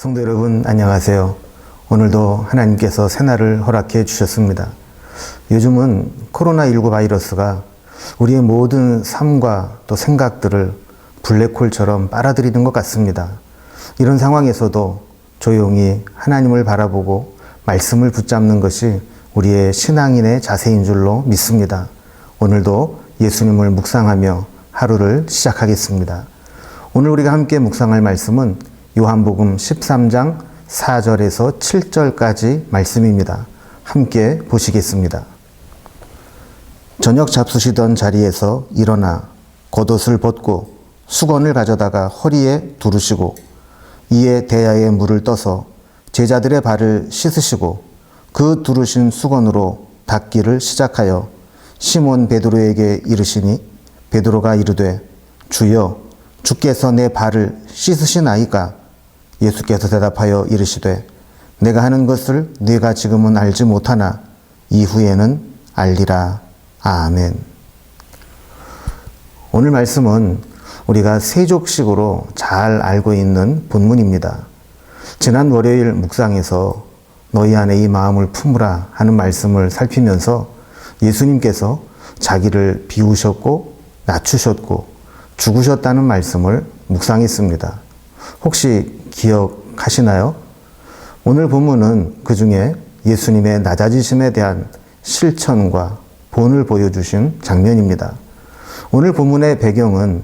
성도 여러분, 안녕하세요. 오늘도 하나님께서 새날을 허락해 주셨습니다. 요즘은 코로나19 바이러스가 우리의 모든 삶과 또 생각들을 블랙홀처럼 빨아들이는 것 같습니다. 이런 상황에서도 조용히 하나님을 바라보고 말씀을 붙잡는 것이 우리의 신앙인의 자세인 줄로 믿습니다. 오늘도 예수님을 묵상하며 하루를 시작하겠습니다. 오늘 우리가 함께 묵상할 말씀은 요한복음 13장 4절에서 7절까지 말씀입니다. 함께 보시겠습니다. 저녁 잡수시던 자리에서 일어나 겉옷을 벗고 수건을 가져다가 허리에 두르시고 이에 대야에 물을 떠서 제자들의 발을 씻으시고 그 두르신 수건으로 닦기를 시작하여 시몬 베드로에게 이르시니 베드로가 이르되 주여 주께서 내 발을 씻으시나이까? 예수께서 대답하여 이르시되 내가 하는 것을 네가 지금은 알지 못하나 이후에는 알리라. 아멘. 오늘 말씀은 우리가 세족식으로 잘 알고 있는 본문입니다. 지난 월요일 묵상에서 너희 안에 이 마음을 품으라 하는 말씀을 살피면서 예수님께서 자기를 비우셨고 낮추셨고 죽으셨다는 말씀을 묵상했습니다. 혹시 기억하시나요? 오늘 본문은 그 중에 예수님의 낮아지심에 대한 실천과 본을 보여주신 장면입니다. 오늘 본문의 배경은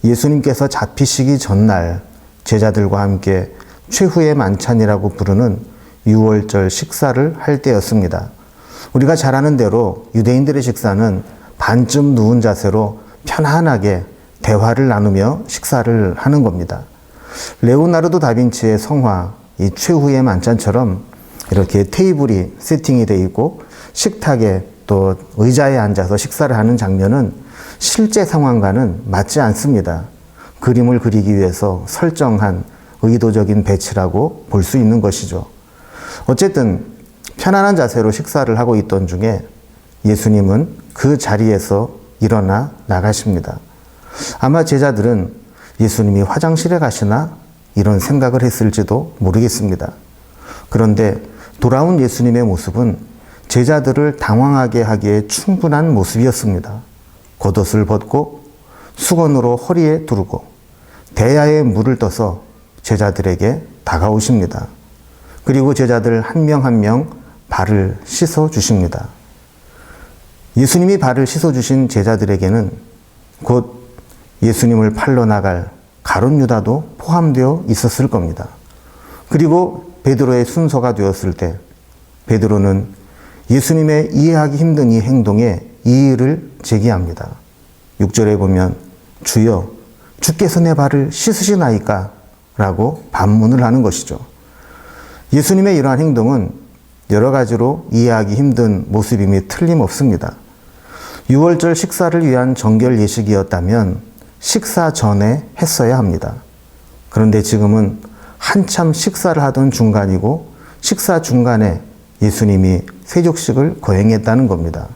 예수님께서 잡히시기 전날 제자들과 함께 최후의 만찬이라고 부르는 유월절 식사를 할 때였습니다. 우리가 잘 아는 대로 유대인들의 식사는 반쯤 누운 자세로 편안하게 대화를 나누며 식사를 하는 겁니다. 레오나르도 다빈치의 성화, 이 최후의 만찬처럼 이렇게 테이블이 세팅이 되어 있고 식탁에 또 의자에 앉아서 식사를 하는 장면은 실제 상황과는 맞지 않습니다. 그림을 그리기 위해서 설정한 의도적인 배치라고 볼 수 있는 것이죠. 어쨌든 편안한 자세로 식사를 하고 있던 중에 예수님은 그 자리에서 일어나 나가십니다. 아마 제자들은 예수님이 화장실에 가시나 이런 생각을 했을지도 모르겠습니다. 그런데 돌아온 예수님의 모습은 제자들을 당황하게 하기에 충분한 모습이었습니다. 겉옷을 벗고 수건으로 허리에 두르고 대야에 물을 떠서 제자들에게 다가오십니다. 그리고 제자들 한 명 한 명 발을 씻어 주십니다. 예수님이 발을 씻어 주신 제자들에게는 곧 예수님을 팔러 나갈 가룟 유다도 포함되어 있었을 겁니다. 그리고 베드로의 순서가 되었을 때 베드로는 예수님의 이해하기 힘든 이 행동에 이의를 제기합니다. 6절에 보면 주여 주께서 내 발을 씻으시나이까? 라고 반문을 하는 것이죠. 예수님의 이러한 행동은 여러 가지로 이해하기 힘든 모습임이 틀림없습니다. 유월절 식사를 위한 정결 예식이었다면 식사 전에 했어야 합니다. 그런데 지금은 한참 식사를 하던 중간이고 식사 중간에 예수님이 세족식을 거행했다는 겁니다.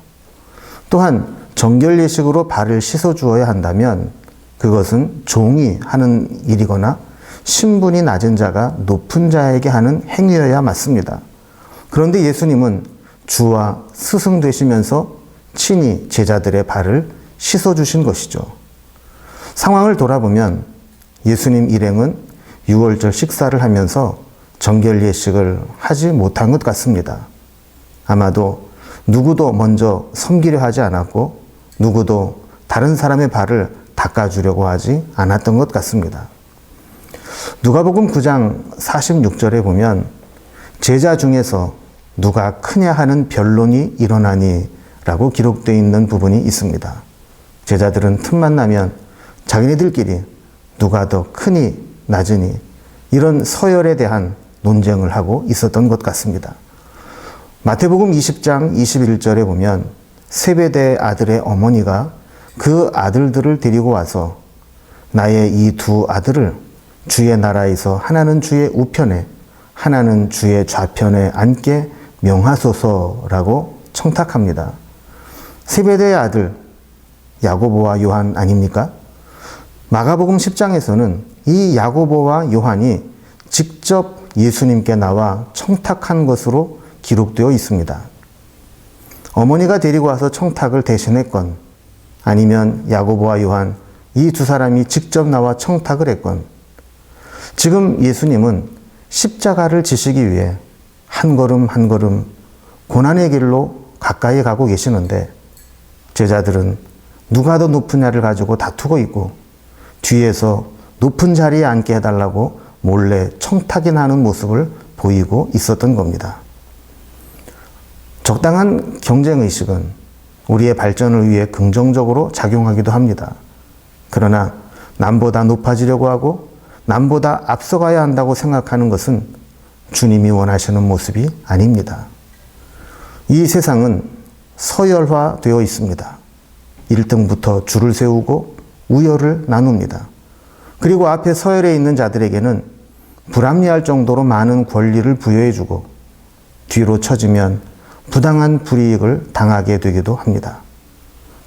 또한 정결 예식으로 발을 씻어 주어야 한다면 그것은 종이 하는 일이거나 신분이 낮은 자가 높은 자에게 하는 행위여야 맞습니다. 그런데 예수님은 주와 스승 되시면서 친히 제자들의 발을 씻어 주신 것이죠. 상황을 돌아보면 예수님 일행은 유월절 식사를 하면서 정결 예식을 하지 못한 것 같습니다. 아마도 누구도 먼저 섬기려 하지 않았고 누구도 다른 사람의 발을 닦아주려고 하지 않았던 것 같습니다. 누가복음 9장 46절에 보면 제자 중에서 누가 크냐 하는 변론이 일어나니 라고 기록되어 있는 부분이 있습니다. 제자들은 틈만 나면 자기네들끼리 누가 더 크니 낮으니 이런 서열에 대한 논쟁을 하고 있었던 것 같습니다. 마태복음 20장 21절에 보면 세베대의 아들의 어머니가 그 아들들을 데리고 와서 나의 이 두 아들을 주의 나라에서 하나는 주의 우편에 하나는 주의 좌편에 앉게 명하소서라고 청탁합니다. 세베대의 아들 야고보와 요한 아닙니까? 마가복음 10장에서는 이 야고보와 요한이 직접 예수님께 나와 청탁한 것으로 기록되어 있습니다. 어머니가 데리고 와서 청탁을 대신했건 아니면 야고보와 요한 이 두 사람이 직접 나와 청탁을 했건 지금 예수님은 십자가를 지시기 위해 한 걸음 한 걸음 고난의 길로 가까이 가고 계시는데 제자들은 누가 더 높으냐를 가지고 다투고 있고 뒤에서 높은 자리에 앉게 해달라고 몰래 청탁이나 하는 모습을 보이고 있었던 겁니다. 적당한 경쟁의식은 우리의 발전을 위해 긍정적으로 작용하기도 합니다. 그러나 남보다 높아지려고 하고 남보다 앞서가야 한다고 생각하는 것은 주님이 원하시는 모습이 아닙니다. 이 세상은 서열화되어 있습니다. 1등부터 줄을 세우고 우열을 나눕니다. 그리고 앞에 서열에 있는 자들에게는 불합리할 정도로 많은 권리를 부여해주고 뒤로 처지면 부당한 불이익을 당하게 되기도 합니다.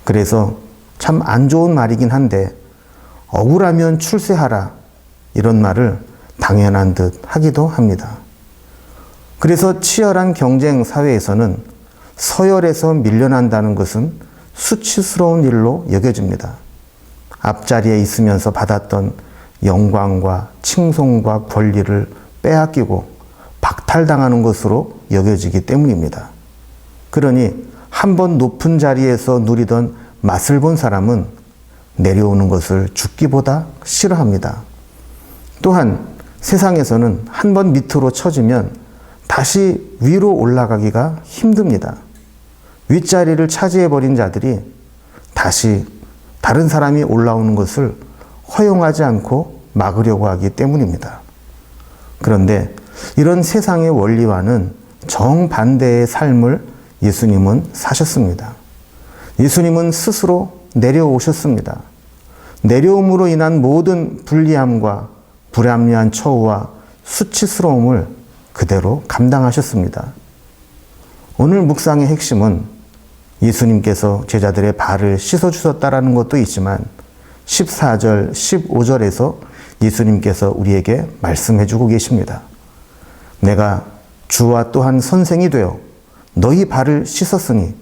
그래서 참 안 좋은 말이긴 한데 억울하면 출세하라 이런 말을 당연한 듯 하기도 합니다. 그래서 치열한 경쟁 사회에서는 서열에서 밀려난다는 것은 수치스러운 일로 여겨집니다. 앞자리에 있으면서 받았던 영광과 칭송과 권리를 빼앗기고 박탈당하는 것으로 여겨지기 때문입니다. 그러니 한번 높은 자리에서 누리던 맛을 본 사람은 내려오는 것을 죽기보다 싫어합니다. 또한 세상에서는 한번 밑으로 처지면 다시 위로 올라가기가 힘듭니다. 윗자리를 차지해버린 자들이 다시 다른 사람이 올라오는 것을 허용하지 않고 막으려고 하기 때문입니다. 그런데 이런 세상의 원리와는 정반대의 삶을 예수님은 사셨습니다. 예수님은 스스로 내려오셨습니다. 내려옴으로 인한 모든 불리함과 불합리한 처우와 수치스러움을 그대로 감당하셨습니다. 오늘 묵상의 핵심은 예수님께서 제자들의 발을 씻어주셨다라는 것도 있지만 14절, 15절에서 예수님께서 우리에게 말씀해주고 계십니다. 내가 주와 또한 선생이 되어 너희 발을 씻었으니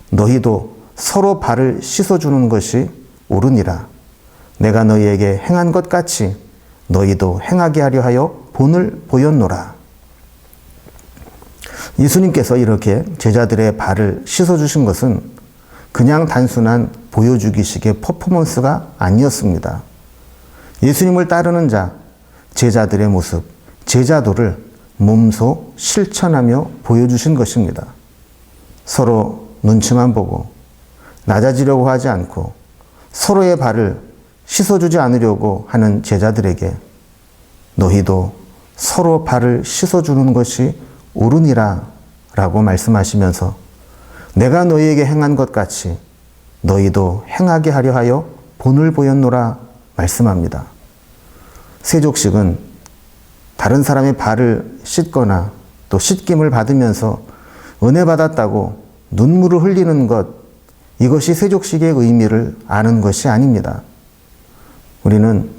너희도 서로 발을 씻어주는 것이 옳으니라. 내가 너희에게 행한 것 같이 너희도 행하게 하려 하여 본을 보였노라. 예수님께서 이렇게 제자들의 발을 씻어주신 것은 그냥 단순한 보여주기식의 퍼포먼스가 아니었습니다. 예수님을 따르는 자, 제자들의 모습, 제자도를 몸소 실천하며 보여주신 것입니다. 서로 눈치만 보고 낮아지려고 하지 않고 서로의 발을 씻어주지 않으려고 하는 제자들에게 너희도 서로 발을 씻어주는 것이 옳으니라 라고 말씀하시면서 내가 너희에게 행한 것 같이 너희도 행하게 하려 하여 본을 보였노라 말씀합니다. 세족식은 다른 사람의 발을 씻거나 또 씻김을 받으면서 은혜 받았다고 눈물을 흘리는 것, 이것이 세족식의 의미를 아는 것이 아닙니다. 우리는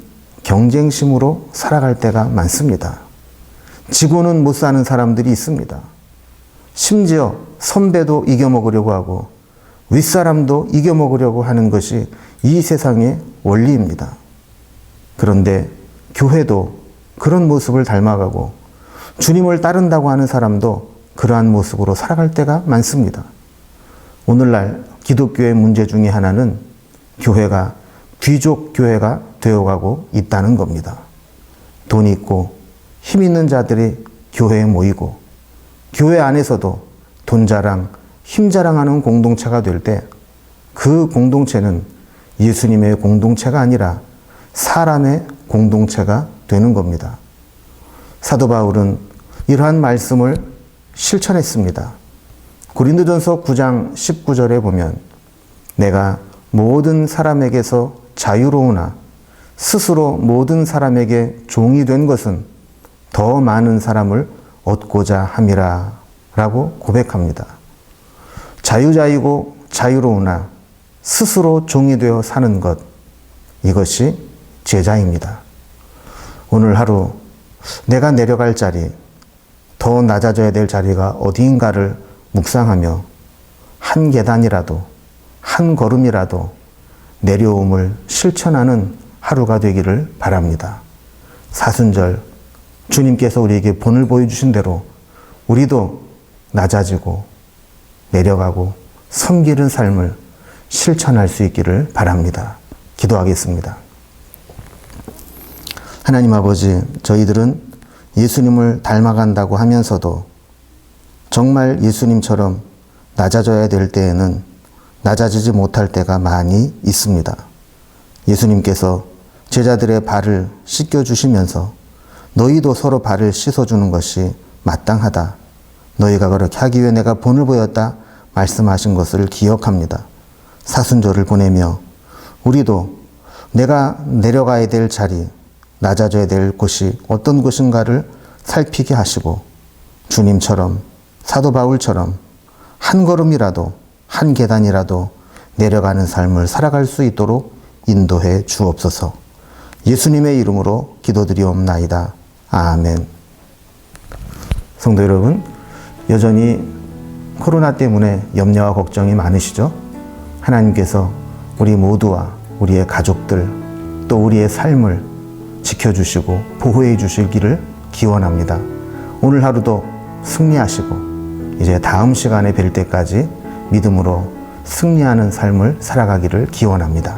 경쟁심으로 살아갈 때가 많습니다. 지고는 못 사는 사람들이 있습니다. 심지어 선배도 이겨먹으려고 하고 윗사람도 이겨먹으려고 하는 것이 이 세상의 원리입니다. 그런데 교회도 그런 모습을 닮아가고 주님을 따른다고 하는 사람도 그러한 모습으로 살아갈 때가 많습니다. 오늘날 기독교의 문제 중에 하나는 교회가 귀족 교회가 되어가고 있다는 겁니다. 돈 있고 힘 있는 자들이 교회에 모이고 교회 안에서도 돈 자랑, 힘 자랑하는 공동체가 될 때 그 공동체는 예수님의 공동체가 아니라 사람의 공동체가 되는 겁니다. 사도 바울은 이러한 말씀을 실천했습니다. 고린도전서 9장 19절에 보면 내가 모든 사람에게서 자유로우나 스스로 모든 사람에게 종이 된 것은 더 많은 사람을 얻고자 함이라 라고 고백합니다. 자유자이고 자유로우나 스스로 종이 되어 사는 것, 이것이 제자입니다. 오늘 하루 내가 내려갈 자리, 더 낮아져야 될 자리가 어디인가를 묵상하며 한 계단이라도, 한 걸음이라도 내려옴을 실천하는 하루가 되기를 바랍니다. 사순절, 주님께서 우리에게 본을 보여주신 대로 우리도 낮아지고 내려가고 섬기는 삶을 실천할 수 있기를 바랍니다. 기도하겠습니다. 하나님 아버지, 저희들은 예수님을 닮아간다고 하면서도 정말 예수님처럼 낮아져야 될 때에는 낮아지지 못할 때가 많이 있습니다. 예수님께서 제자들의 발을 씻겨주시면서 너희도 서로 발을 씻어주는 것이 마땅하다. 너희가 그렇게 하기 위해 내가 본을 보였다 말씀하신 것을 기억합니다. 사순절을 보내며 우리도 내가 내려가야 될 자리, 낮아져야 될 곳이 어떤 곳인가를 살피게 하시고 주님처럼, 사도 바울처럼 한 걸음이라도, 한 계단이라도 내려가는 삶을 살아갈 수 있도록 인도해 주옵소서. 예수님의 이름으로 기도드리옵나이다. 아멘. 성도 여러분, 여전히 코로나 때문에 염려와 걱정이 많으시죠? 하나님께서 우리 모두와 우리의 가족들, 또 우리의 삶을 지켜주시고 보호해 주시기를 기원합니다. 오늘 하루도 승리하시고 이제 다음 시간에 뵐 때까지 믿음으로 승리하는 삶을 살아가기를 기원합니다.